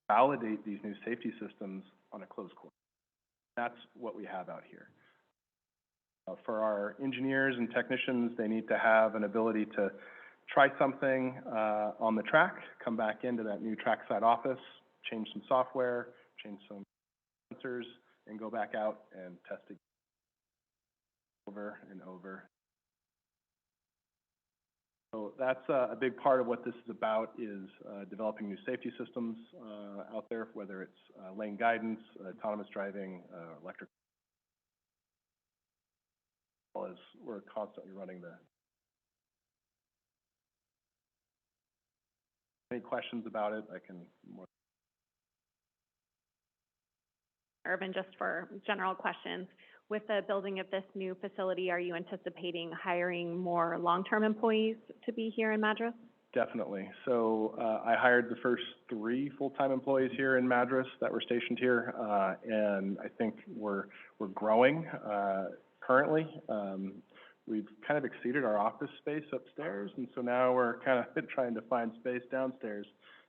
validate these new safety systems on a closed course. That's what we have out here. For our engineers and technicians, they need to have an ability to try something on the track, come back into that new trackside office, change some software, change some sensors, and go back out and test it over and over. So that's a big part of what this is about, is developing new safety systems out there, whether it's lane guidance, autonomous driving, electric, as well as we're constantly running the. Any questions about it? I can more. Urban, just for general questions, with the building of this new facility, are you anticipating hiring more long-term employees to be here in Madras? Definitely. So I hired the first 3 full-time employees here in Madras that were stationed here, and I think we're growing currently. We've kind of exceeded our office space upstairs, and so now we're kind of trying to find space downstairs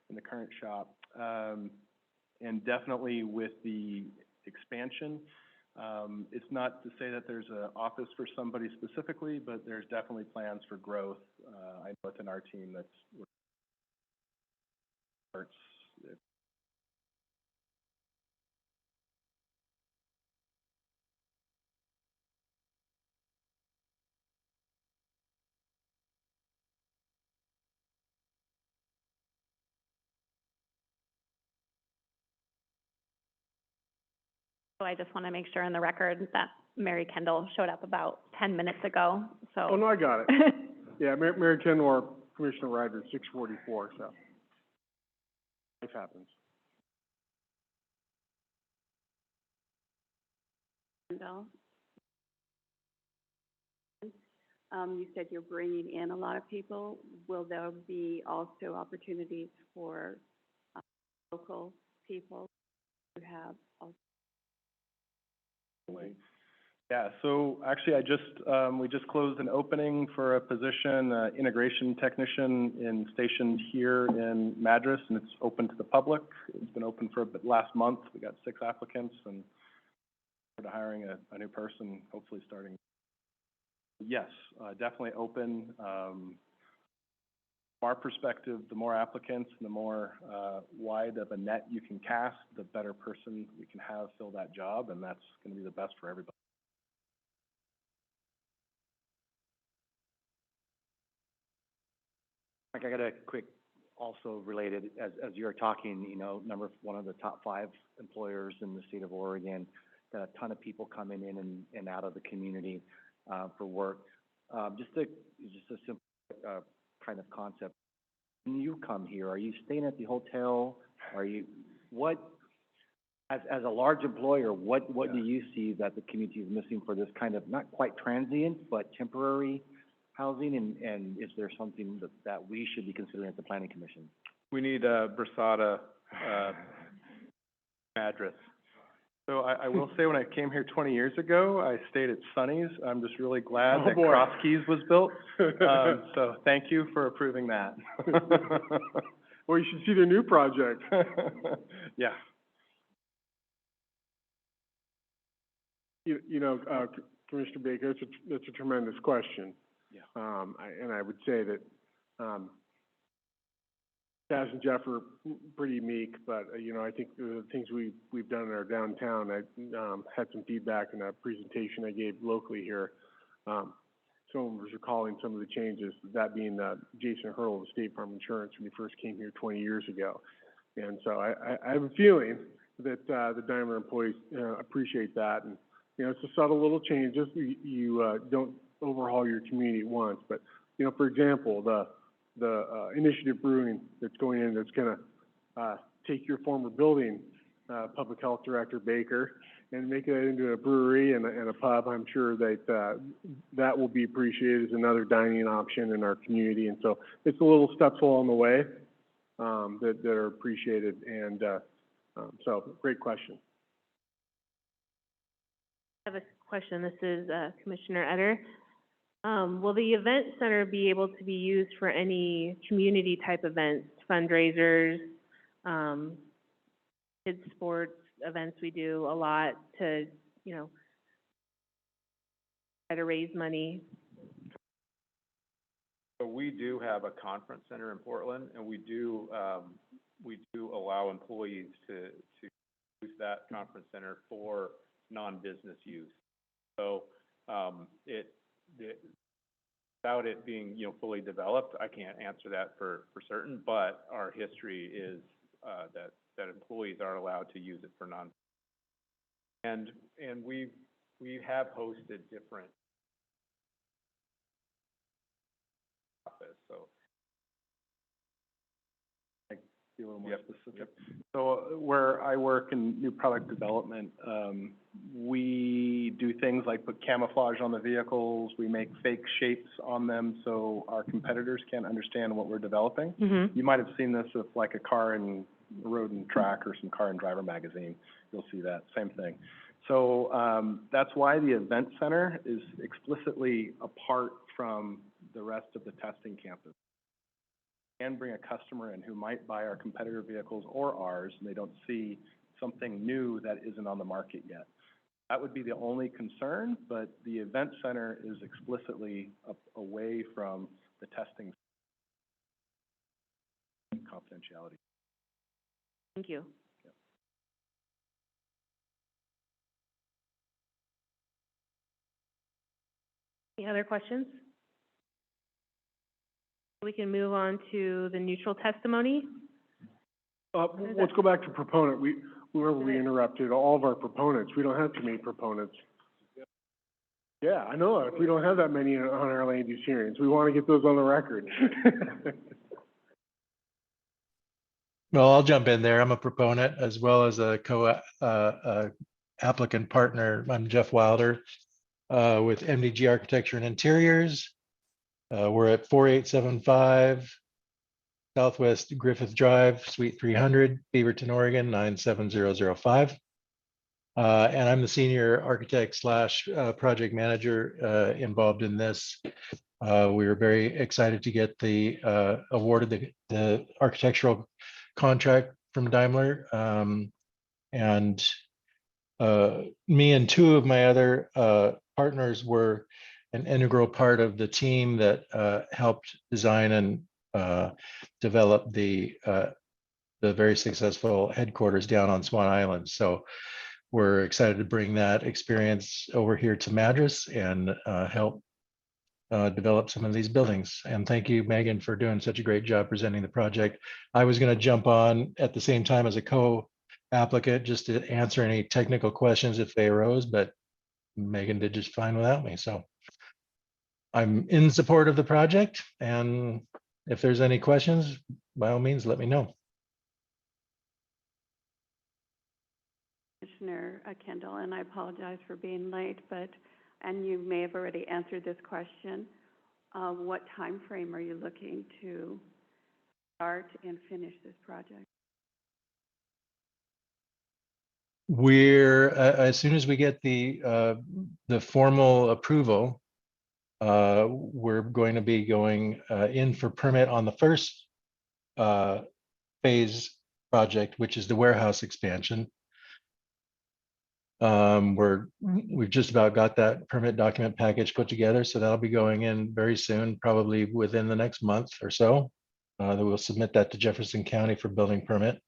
in the current shop. And definitely with the expansion, it's not to say that there's an office for somebody specifically, but there's definitely plans for growth. I know within our team that's So I just want to make sure in the record that Mary Kendall showed up about 10 minutes ago, so. Oh, no, I got it. Yeah, Mary Kendall or Commissioner Ryder, 644, so. Life happens. Kendall, you said you're bringing in a lot of people. Will there be also opportunities for local people who have also? Yeah, so actually we just closed an opening for a position, integration technician stationed here in Madras, and it's open to the public. It's been open for last month. We got 6 applicants, and we're hiring a new person, hopefully starting. Yes, definitely open. From our perspective, the more applicants, the more wide of a net you can cast, the better person we can have fill that job, and that's going to be the best for everybody. Mike, I got a quick, also related, as you're talking, you know, one of the top 5 employers in the state of Oregon, got a ton of people coming in and out of the community for work. Just a simple kind of concept. When you come here, are you staying at the hotel? As a large employer, what do you see that the community is missing for this kind of, not quite transient, but temporary housing, and is there something that we should be considering at the Planning Commission? We need a Brasada address. So I will say, when I came here 20 years ago, I stayed at Sunny's. I'm just really glad that boy. Cross Keys was built. So thank you for approving that. Well, you should see their new project. Yeah. You know, Commissioner Baker, that's a tremendous question. Yeah. And I would say that Chaz and Jeff are pretty unique, but you know, I think the things we've done in our downtown, I had some feedback in a presentation I gave locally here. Someone was recalling some of the changes, that being Jason Hurl of State Farm Insurance when he first came here 20 years ago. And so I have a feeling that the Daimler employees appreciate that. And you know, it's the subtle little changes. You don't overhaul your community at once, but you know, for example, the Initiative Brewing that's going in, that's going to take your former building, Public Health Director Baker, and make it into a brewery and a pub. I'm sure that that will be appreciated as another dining option in our community. And so it's the little steps along the way that are appreciated. And so, great question. I have a question. This is Commissioner Etter. Will the event center be able to be used for any community type events, fundraisers, kids' sports events we do a lot to, you know, try to raise money. So we do have a conference center in Portland, and we do allow employees to use that conference center for non-business use. So, without it being, you know, fully developed, I can't answer that for certain, but our history is, that employees are allowed to use it for non. And we have hosted different office, so. Be a little more Yep. specific. So where I work in new product development, we do things like put camouflage on the vehicles, we make fake shapes on them so our competitors can't understand what we're developing. Mm-hmm. You might have seen this with like a Car and Road and Track or some Car and Driver magazine. You'll see that, same thing. So, that's why the event center is explicitly apart from the rest of the testing campus. And bring a customer in who might buy our competitor vehicles or ours, and they don't see something new that isn't on the market yet. That would be the only concern, but the event center is explicitly away from the testing confidentiality. Thank you. Any other questions? We can move on to the neutral testimony. Let's go back to proponent. Whoever we interrupted, all of our proponents, we don't have too many proponents. Yeah, I know, if we don't have that many on our land use hearings, we want to get those on the record. Well, I'll jump in there. I'm a proponent as well as a applicant partner. I'm Jeff Wilder with MDG Architecture and Interiors. We're at 4875 Southwest Griffith Drive, Suite 300, Beaverton, Oregon, 97005. And I'm the senior architect slash project manager involved in this. We were very excited to get the awarded the architectural contract from Daimler. And me and two of my other partners were an integral part of the team that helped design and develop the very successful headquarters down on Swan Island. So we're excited to bring that experience over here to Madras and help develop some of these buildings. And thank you, Megan, for doing such a great job presenting the project. I was going to jump on at the same time as a co-applicant just to answer any technical questions if they arose, but Megan did just fine without me. So I'm in support of the project, and if there's any questions, by all means, let me know. Commissioner Kendall, and I apologize for being late, and you may have already answered this question. What time frame are you looking to start and finish this project? We're as soon as we get the formal approval, we're going to be going in for permit on the first phase project, which is the warehouse expansion. We've just about got that permit document package put together, so that'll be going in very soon, probably within the next month or so. That we'll submit that to Jefferson County for building permit.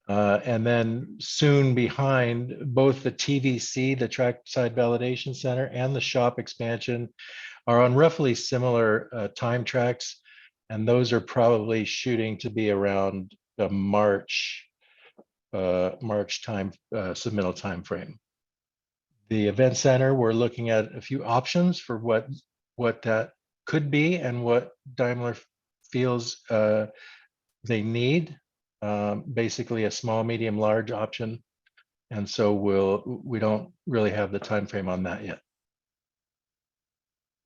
And then soon behind, both the TVC, the Trackside Validation Center, and the shop expansion are on roughly similar time tracks, and those are probably shooting to be around the March time submittal time frame. The event center, we're looking at a few options for what that could be and what Daimler feels they need. Basically a small, medium, large option. And so we don't really have the time frame on that yet.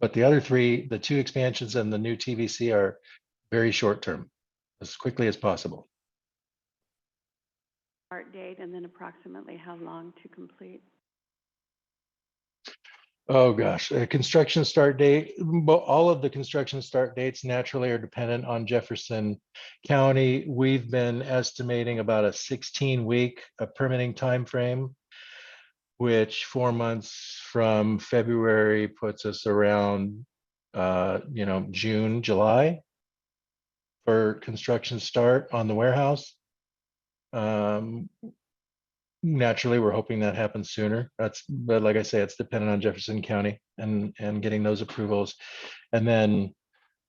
But the other three, the two expansions and the new TVC, are very short term, as quickly as possible. Start date, and then approximately how long to complete? Oh, gosh, construction start date, all of the construction start dates naturally are dependent on Jefferson County. We've been estimating about a 16-week permitting timeframe, which 4 months from February puts us around, June, July for construction start on the warehouse. Um, Naturally, we're hoping that happens sooner. But like I say, it's dependent on Jefferson County and getting those approvals. And then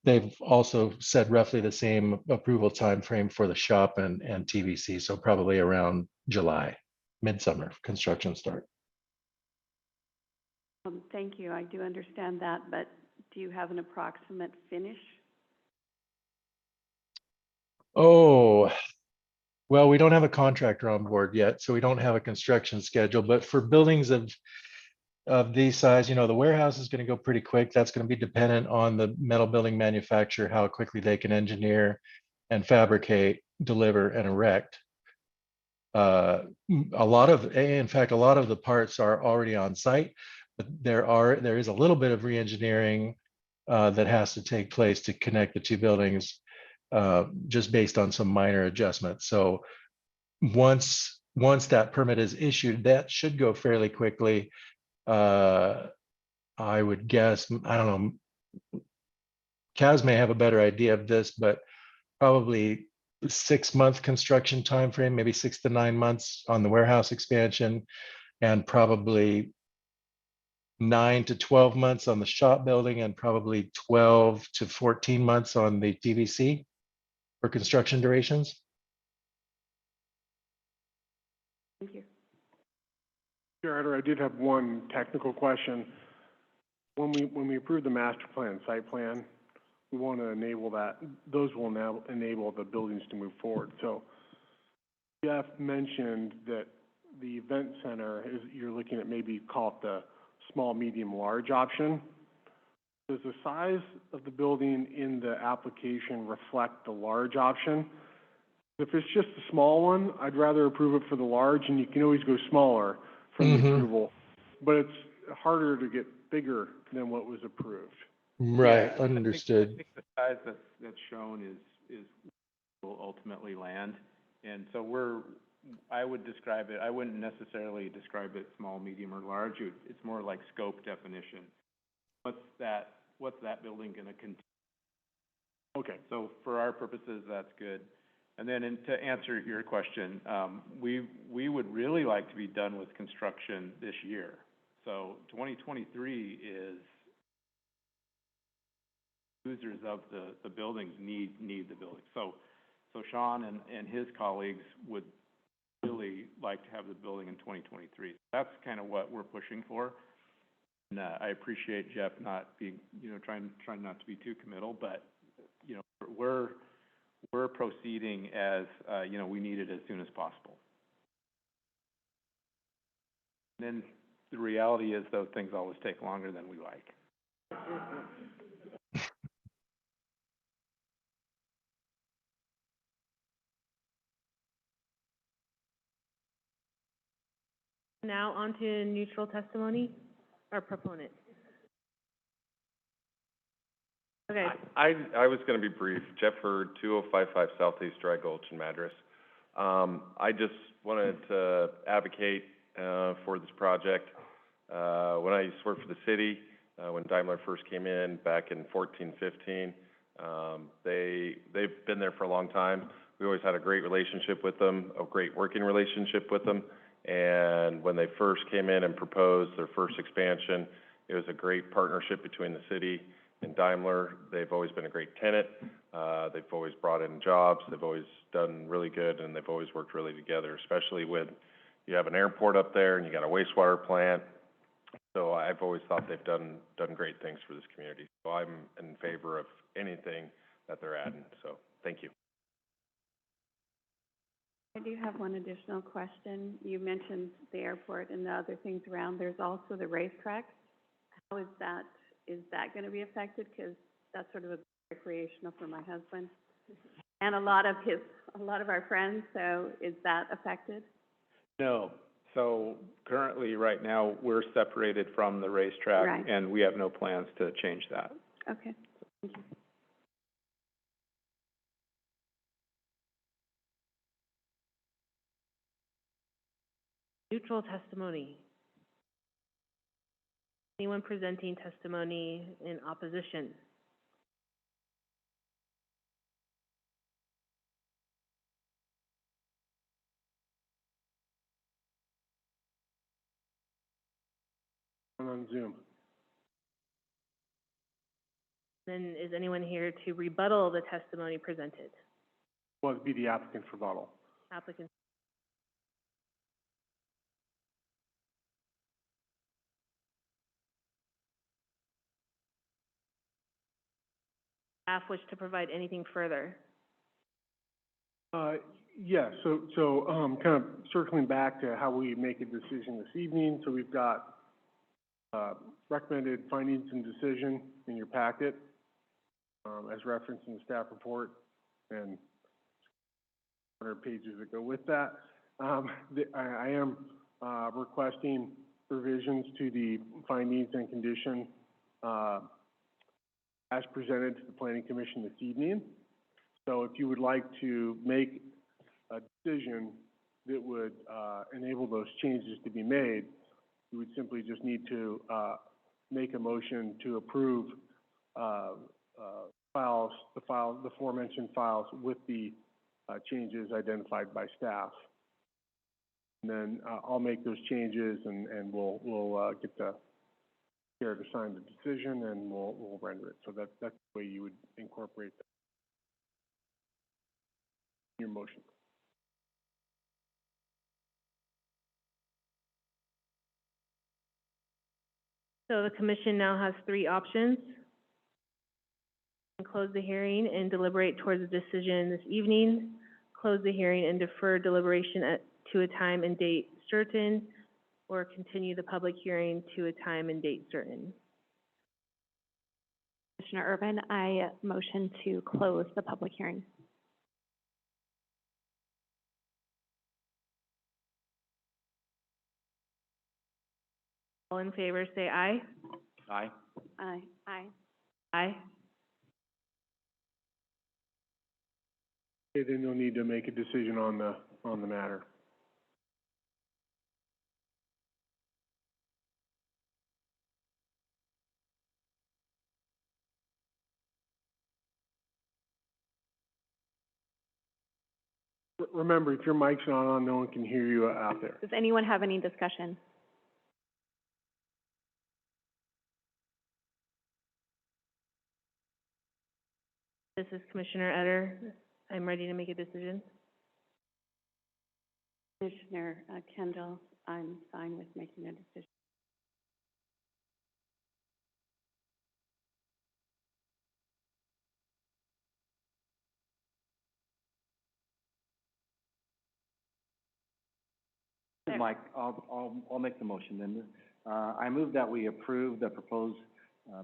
they've also said roughly the same approval time frame for the shop and TVC, so probably around July, midsummer construction start. Thank you, I do understand that, but do you have an approximate finish? Oh, well, we don't have a contractor on board yet, so we don't have a construction schedule, but for buildings of these size, the warehouse is going to go pretty quick. That's going to be dependent on the metal building manufacturer, how quickly they can engineer and fabricate, deliver, and erect. In fact, a lot of the parts are already on site, but there is a little bit of re-engineering that has to take place to connect the two buildings, just based on some minor adjustments. So once that permit is issued, that should go fairly quickly. I would guess, I don't know, Kaz may have a better idea of this, but probably 6-month construction timeframe, maybe 6 to 9 months on the warehouse expansion, and probably 9 to 12 months on the shop building, and probably 12 to 14 months on the TVC for construction durations. Thank you. Chair, I did have one technical question. When we approve the master plan, site plan, we want to enable that, those will now enable the buildings to move forward. So Jeff mentioned that the event center you're looking at maybe call it the small, medium, large option. Does the size of the building in the application reflect the large option? If it's just a small one, I'd rather approve it for the large, and you can always go smaller from the approval. But it's harder to get bigger than what was approved. Right, Yeah, understood. I think the size that's shown is will ultimately land. And so I would describe it, I wouldn't necessarily describe it small, medium, or large. It's more like scope definition. What's that building gonna contain? Okay. So for our purposes, that's good. And then to answer your question, we would really like to be done with construction this year. So 2023 is, users of the buildings need the building. So Sean and his colleagues would really like to have the building in 2023. That's kind of what we're pushing for. And I appreciate Jeff not being, trying not to be too committal, but, we're proceeding as, we need it as soon as possible. And then the reality is, those things always take longer than we like. Now on to neutral testimony or proponent. Okay, I was gonna be brief. Jeff Hurd, 2055 Southeast Dry Gulch in Madras. I just wanted to advocate, for this project. When I used to work for the city, when Daimler first came in back in 14, 15, they've been there for a long time. We always had a great relationship with them, a great working relationship with them. And when they first came in and proposed their first expansion, it was a great partnership between the city and Daimler. They've always been a great tenant. They've always brought in jobs. They've always done really good, and they've always worked really together, especially when you have an airport up there and you got a wastewater plant. So I've always thought they've done great things for this community. So I'm in favor of anything that they're adding. So thank you. I do have one additional question. You mentioned the airport and the other things around. There's also the racetrack. How is that going to be affected? Because that's sort of a recreational for my husband and a lot of our friends. So is that affected? No. So currently, right now, we're separated from the racetrack. Right. And we have no plans to change that. Okay, thank you. Neutral testimony. Anyone presenting testimony in opposition? I'm on Zoom. Then is anyone here to rebuttal the testimony presented? Well, it'd be the applicant for rebuttal. Applicant. Staff wish to provide anything further? Yeah, so, kind of circling back to how we make a decision this evening, so we've got, recommended findings and decision in your packet, as referenced in the staff report, and 100 pages that go with that. I am, requesting revisions to the findings and condition, as presented to the planning commission this evening. So if you would like to make a decision that would enable those changes to be made, you would simply just need to make a motion to approve the aforementioned files with the changes identified by staff. And then I'll make those changes and we'll get the chair to sign the decision and we'll render it. So that's the way you would incorporate that in your motion. So the commission now has three options. Close the hearing and deliberate towards a decision this evening, close the hearing and defer deliberation to a time and date certain, or continue the public hearing to a time and date certain. Commissioner Urban, I motion to close the public hearing. All in favor, say aye. Aye. Aye. Aye. Aye. Okay, then you'll need to make a decision on the matter. Remember, if your mic's not on, no one can hear you out there. Does anyone have any discussion? This is Commissioner Etter. I'm ready to make a decision. Commissioner Kendall, I'm fine with making a decision. This is Mike, I'll make the motion then. I move that we approve the proposed,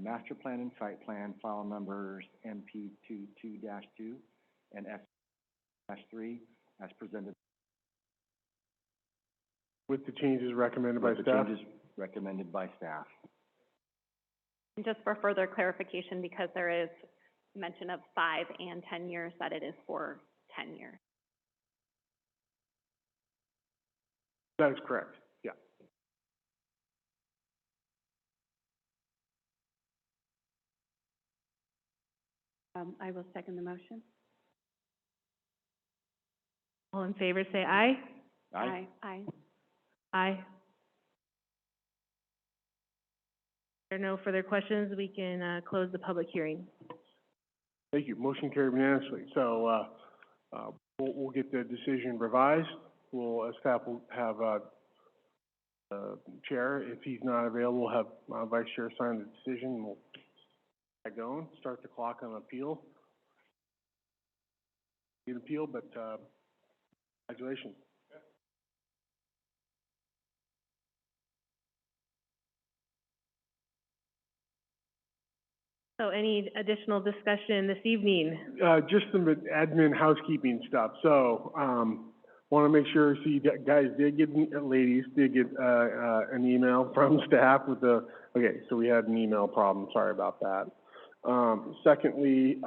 master plan and site plan, file numbers MP 22-2 and S-3 as presented. With the changes recommended by With the staff? changes recommended by staff. And just for further clarification, because there is mention of 5 and 10 years, that it is for 10 years. That is correct, yeah. I will second the motion. All in favor, say aye. Aye. Aye. Aye. If there are no further questions, we can close the public hearing. Thank you. Motion carried unanimously. So, we'll get the decision revised. Staff will have, chair, if he's not available, have, vice chair sign the decision, and we'll get going, start the clock on appeal. Get appeal, but, congratulations. So any additional discussion this evening? Just some admin housekeeping stuff. So, want to make sure, so you guys did get, ladies did get, an email from staff with the, okay, so we had an email problem, sorry about that. Secondly,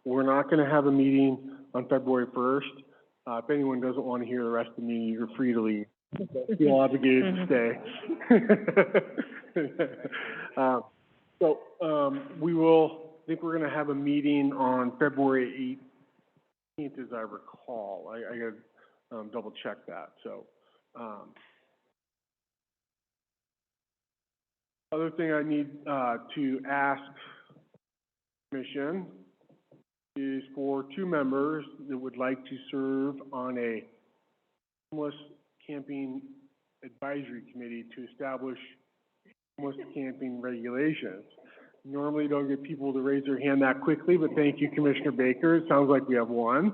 we're not gonna have a meeting on February 1st. If anyone doesn't want to hear the rest of the meeting, you're free to leave. Feel obligated to stay. We will, I think we're gonna have a meeting on February 18th, as I recall. I gotta, double check that, so. Other thing I need, to ask Commission is for 2 members that would like to serve on a homeless camping advisory committee to establish homeless camping regulations. Normally don't get people to raise their hand that quickly, but thank you, Commissioner Baker. It sounds like we have one.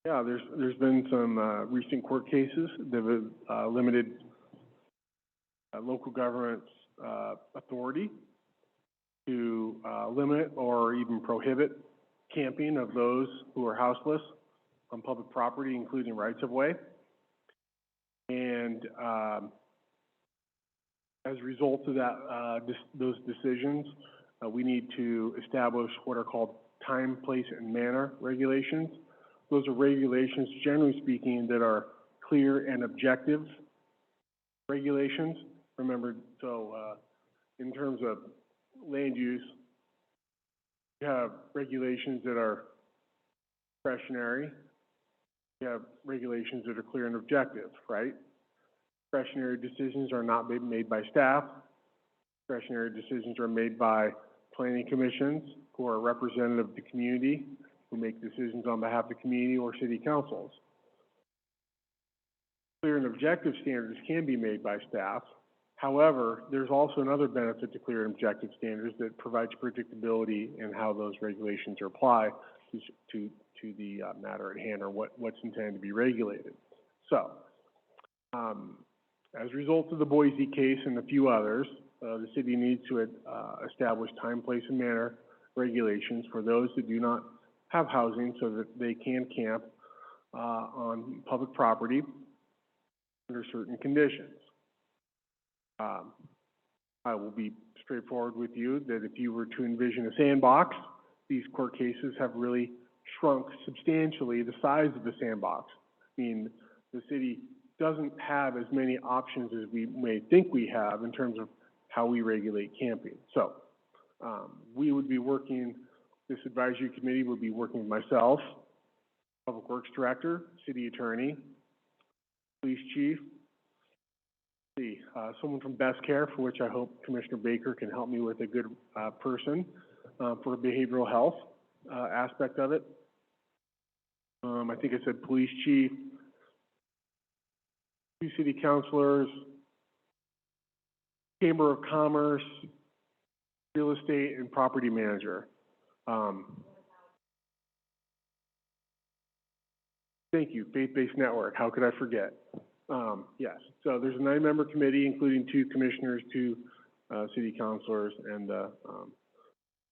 Yeah, there's been some recent court cases that have limited local government's authority to limit or even prohibit camping of those who are houseless on public property, including rights of way. And as a result of that, those decisions, we need to establish what are called time, place, and manner regulations. Those are regulations, generally speaking, that are clear and objective regulations. Remember, so in terms of land use, you have regulations that are discretionary. You have regulations that are clear and objective, right? Discretionary decisions are not made by staff. Discretionary decisions are made by planning commissions who are representative of the community, who make decisions on behalf of the community, or city councils. Clear and objective standards can be made by staff. However, there's also another benefit to clear and objective standards that provides predictability in how those regulations are applied to the matter at hand, or what's intended to be regulated. So, as a result of the Boise case and a few others, the city needs to establish time, place, and manner regulations for those that do not have housing, so that they can camp on public property under certain conditions. I will be straightforward with you that if you were to envision a sandbox, these court cases have really shrunk substantially the size of the sandbox. I mean, the city doesn't have as many options as we may think we have in terms of how we regulate camping. So, we would be working, this advisory committee would be working with myself, Public Works Director, City Attorney, Police Chief, someone from Best Care, for which I hope Commissioner Baker can help me with a good person for behavioral health aspect of it. I think I said Police Chief, 2 city councilors, Chamber of Commerce, Real Estate, and Property Manager. Thank you, Faith-Based Network, how could I forget? Yes, so there's a 9-member committee, including 2 commissioners, 2 city councilors, and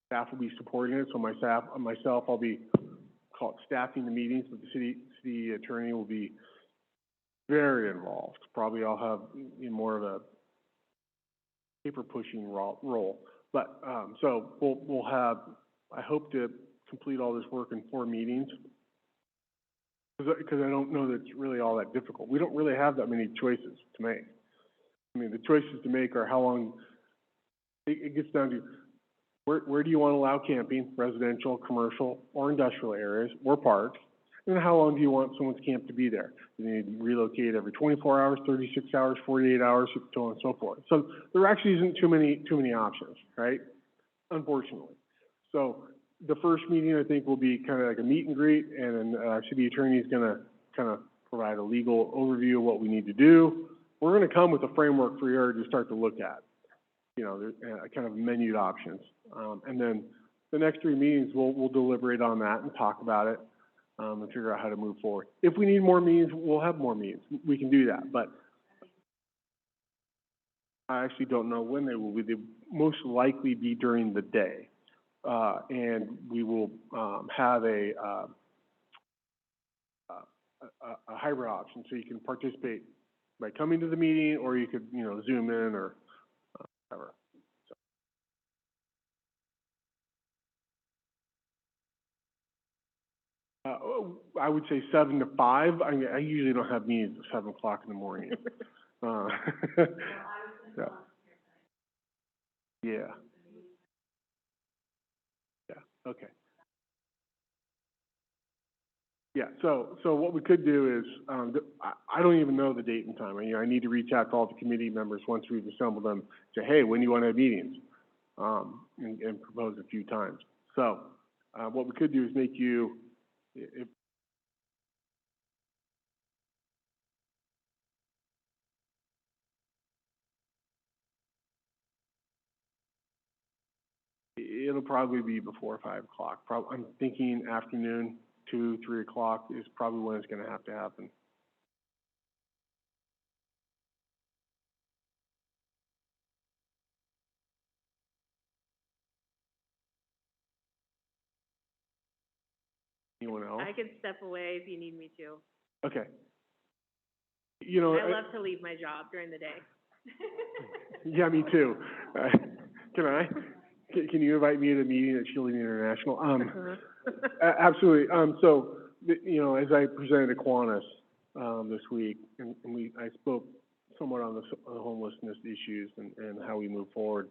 staff will be supporting it. So myself, I'll be staffing the meetings, but the city attorney will be very involved. Probably I'll have more of a paper pushing role. But so we'll have, I hope to complete all this work in 4 meetings. Because I don't know that it's really all that difficult. We don't really have that many choices to make. I mean, the choices to make are how long, it gets down to where do you want to allow camping, residential, commercial, or industrial areas, or parks, and how long do you want someone's camp to be there? Do they need to relocate every 24 hours, 36 hours, 48 hours, so on and so forth. So there actually isn't too many options, right? Unfortunately. So the first meeting, I think, will be kind of like a meet and greet, and then city attorney is going to kind of provide a legal overview of what we need to do. We're going to come with a framework for you to start to look at, you know, kind of menued options. And then the next 3 meetings, we'll deliberate on that and talk about it and figure out how to move forward. If we need more meetings, we'll have more meetings. We can do that, but I actually don't know when they will be. They most likely be during the day. And we will, have a hybrid option, so you can participate by coming to the meeting, or you could, Zoom in or, whatever. I would say 7 to 5. I mean, I usually don't have meetings at 7 o'clock in the morning. So, yeah. Yeah, okay. Yeah, so what we could do is, I don't even know the date and time. I need to reach out to all the committee members once we've assembled them, say, hey, when do you want to have meetings? And propose a few times. So, what we could do is make you, if, it'll probably be before 5 o'clock. I'm thinking afternoon, 2, 3 o'clock is probably when it's gonna have to happen. Anyone else? I can step away if you need me to. Okay. I love to leave my job during the day. Yeah, me too. Can I? Can you invite me to a meeting at Shielding International? Absolutely. So, as I presented at Kiwanis, this week, and I spoke somewhat on the homelessness issues and how we move forward.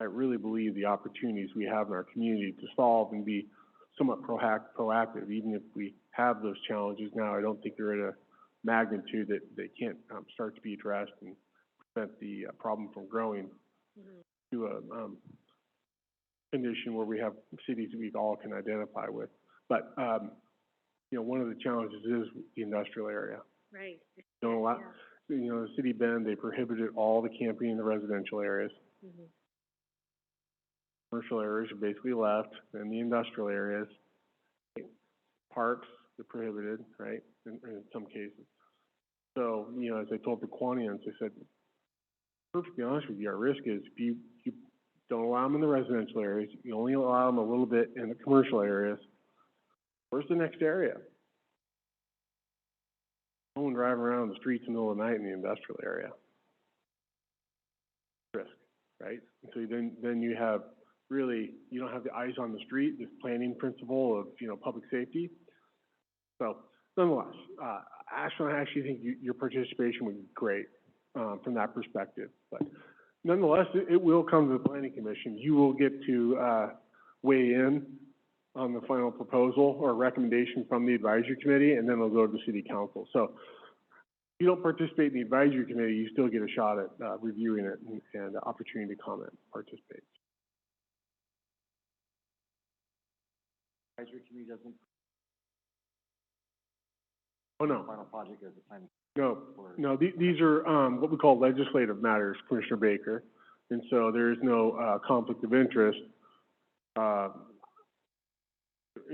I really believe the opportunities we have in our community to solve and be somewhat proactive, even if we have those challenges now, I don't think they're at a magnitude that they can't start to be addressed and prevent the problem from growing to a condition where we have cities that we all can identify with. But, one of the challenges is the industrial area. Right. Don't allow, the city of Bend, they prohibited all the camping in the residential areas. Commercial areas are basically left, and the industrial areas, parks are prohibited, right, in some cases. So, as I told the Quanians, I said, perfectly honest with you, our risk is if you don't allow them in the residential areas, you only allow them a little bit in the commercial areas, where's the next area? No one driving around the streets in the middle of the night in the industrial area. Risk, right? And so then you have really, you don't have the eyes on the street, this planning principle of, public safety. So, nonetheless, Ashland, I actually think your participation would be great, from that perspective. But nonetheless, it will come to the Planning Commission. You will get to, weigh in on the final proposal or recommendation from the advisory committee, and then it'll go to the city council. So, if you don't participate in the advisory committee, you still get a shot at, reviewing it and the opportunity to comment, participate. Advisory committee doesn't, Oh, no. final project is the planning. No, these are, what we call legislative matters, Commissioner Baker. And so there is no, conflict of interest. It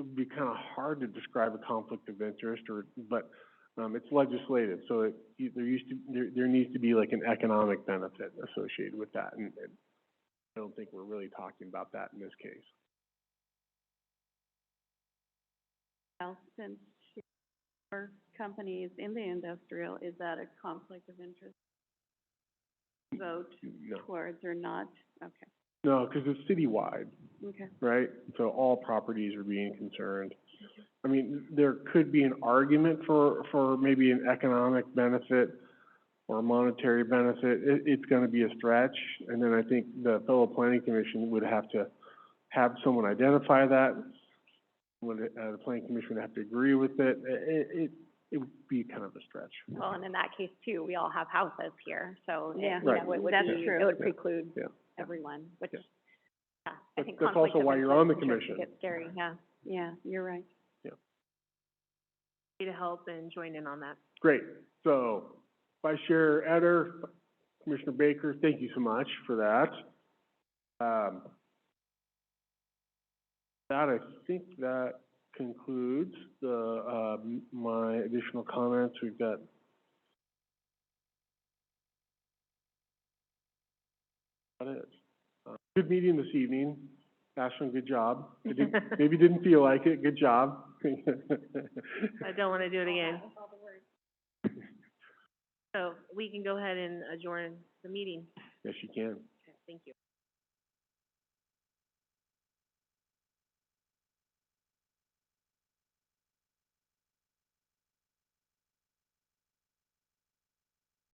would be kind of hard to describe a conflict of interest but it's legislative. So there needs to be like an economic benefit associated with that. And I don't think we're really talking about that in this case. Well, since your company is in the industrial, is that a conflict of interest? Vote No. towards or not? Okay. No, because it's citywide, Okay. right? So all properties are being concerned. I mean, there could be an argument for maybe an economic benefit or a monetary benefit. It's gonna be a stretch, and then I think the fellow planning commission would have to have someone identify that. The planning commission would have to agree with it. It would be kind of a stretch. Well, and in that case too, we all have houses here, so Yeah. Right. it would That's be, true. it would preclude Yeah. everyone, which, Yeah. I think That's conflict also of why you're on the interest commission. gets scary, yeah. Yeah, you're right. To help and join in on that. Great. So, Vice Chair Eder, Commissioner Baker, thank you so much for that. I think that concludes my additional comments. We've got That is. Good meeting this evening. Ashlyn, good job. Maybe didn't feel like it, good job. I don't wanna do it again. So we can go ahead and adjourn the meeting. Yes, you can. Okay, thank you.